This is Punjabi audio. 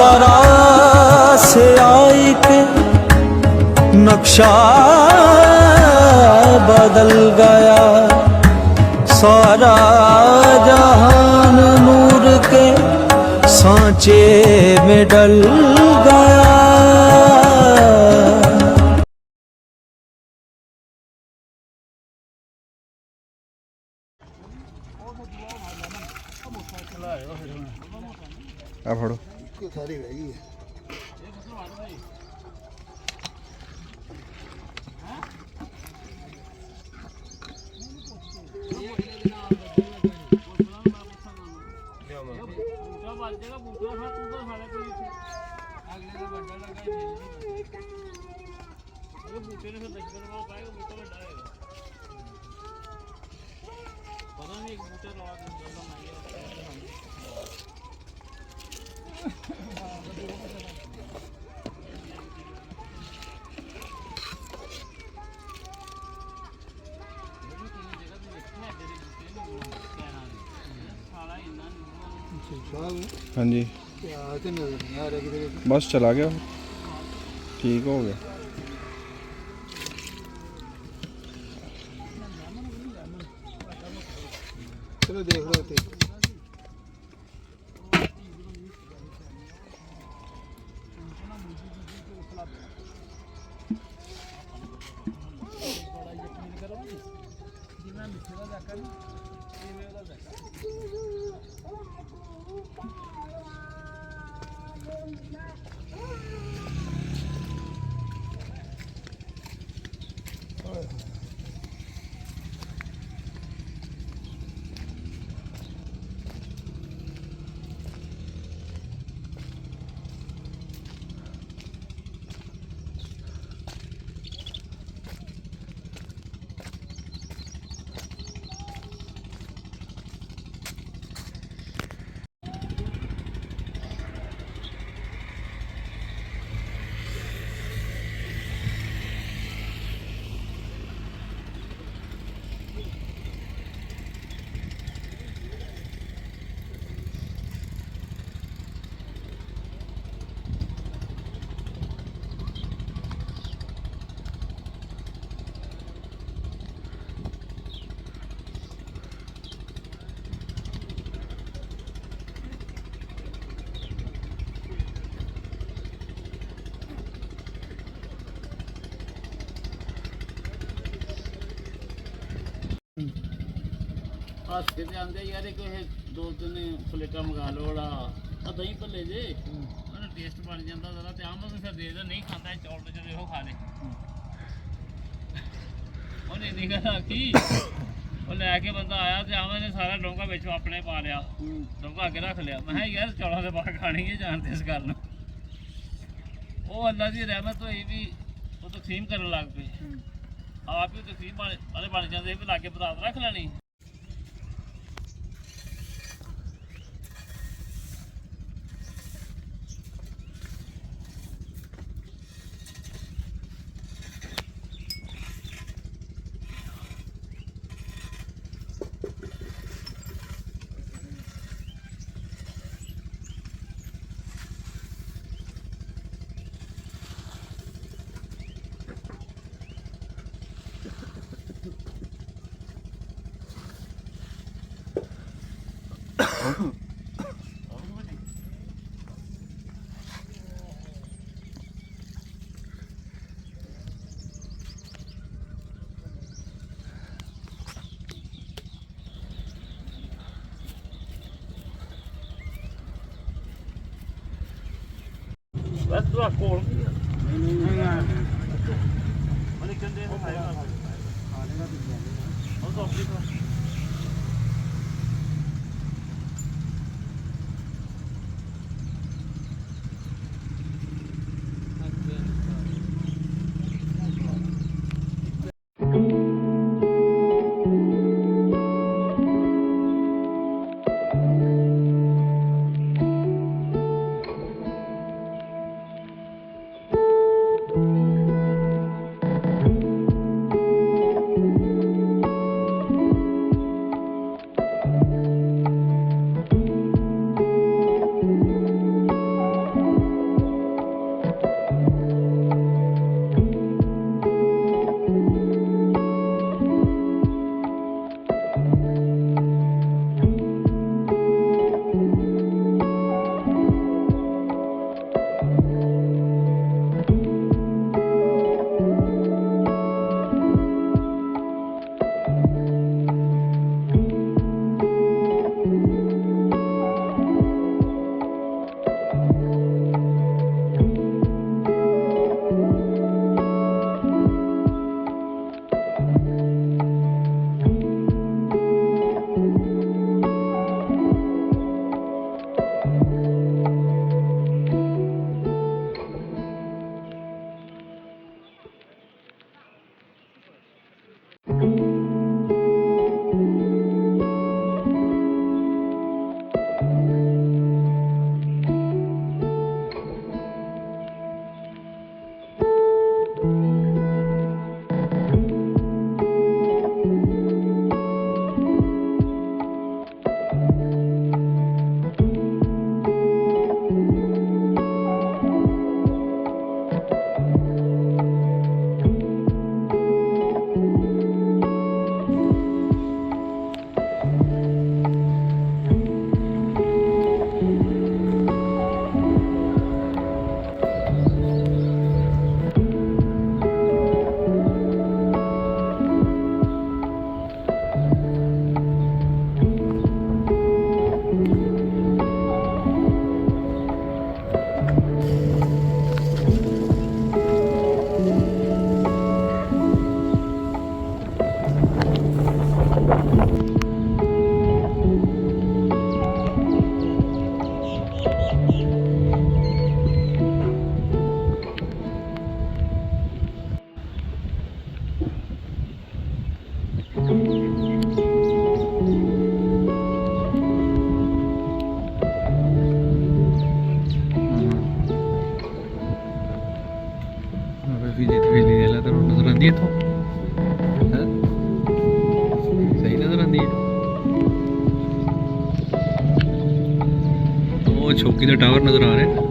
तरह से आई के नक्शा बदल गया, सारा जहान नूर के सांचे में डल गया। ਆ ਫੜੋ ਸਾਰੀ ਰਹਿ ਗਈ ਹੈ। हाँ जी बस चला गया, ठीक हो गया। चलो देख लो ते ਹੱਸ ਕੇ ਤੇ ਆਂਦੇ ਯਾਰ ਇਹ ਕੋਈ 2-3 ਪਲੇਟਾਂ ਮੰਗਾ ਲਓ ਵਾਲਾ ਆ ਦਹੀਂ ਭੱਲੇ ਜੇ ਉਹਨੂੰ ਟੇਸਟ ਬਣ ਜਾਂਦਾ ਜ਼ਰਾ ਤੇ ਆਮ ਨੂੰ ਫਿਰ ਦੇ ਦੇ ਨਹੀਂ ਖਾਂਦਾ ਚੌਲ ਤੇ ਜਦੋਂ ਇਹੋ ਖਾ ਲੇ ਉਹਨੇ ਨਹੀਂ ਕਹਾ ਕੀ ਉਹ ਲੈ ਕੇ ਬੰਦਾ ਆਇਆ ਤੇ ਆਮ ਨੇ ਸਾਰਾ ਡੋਂਗਾ ਵਿੱਚ ਆਪਣੇ ਪਾ ਲਿਆ, ਡੋਂਗਾ ਅੱਗੇ ਰੱਖ ਲਿਆ। ਮੈਂ ਕਿਹਾ ਯਾਰ ਚੌਲਾਂ ਦੇ ਬਾਹਰ ਖਾਣੀ ਹੈ ਜਾਣਦੇ ਇਸ ਗੱਲ ਨੂੰ। ਉਹ ਅੱਲਾ ਦੀ ਰਹਿਮਤ ਹੋਈ ਵੀ ਉਹ ਤਕਸੀਮ ਕਰਨ ਲੱਗ ਪਏ, ਆਪ ਹੀ ਤਕਸੀਮ ਵਾਲੇ ਬਣ ਜਾਂਦੇ ਵੀ ਲਾਗੇ ਬਰਾਤ ਰੱਖ ਲੈਣੀ। बस तो कोल नहीं कंदे हो खाएगा खाने का तो अपनी ਛੋਕੀ ਦਾ ਟਾਵਰ ਨਜ਼ਰ ਆ ਰਿਹਾ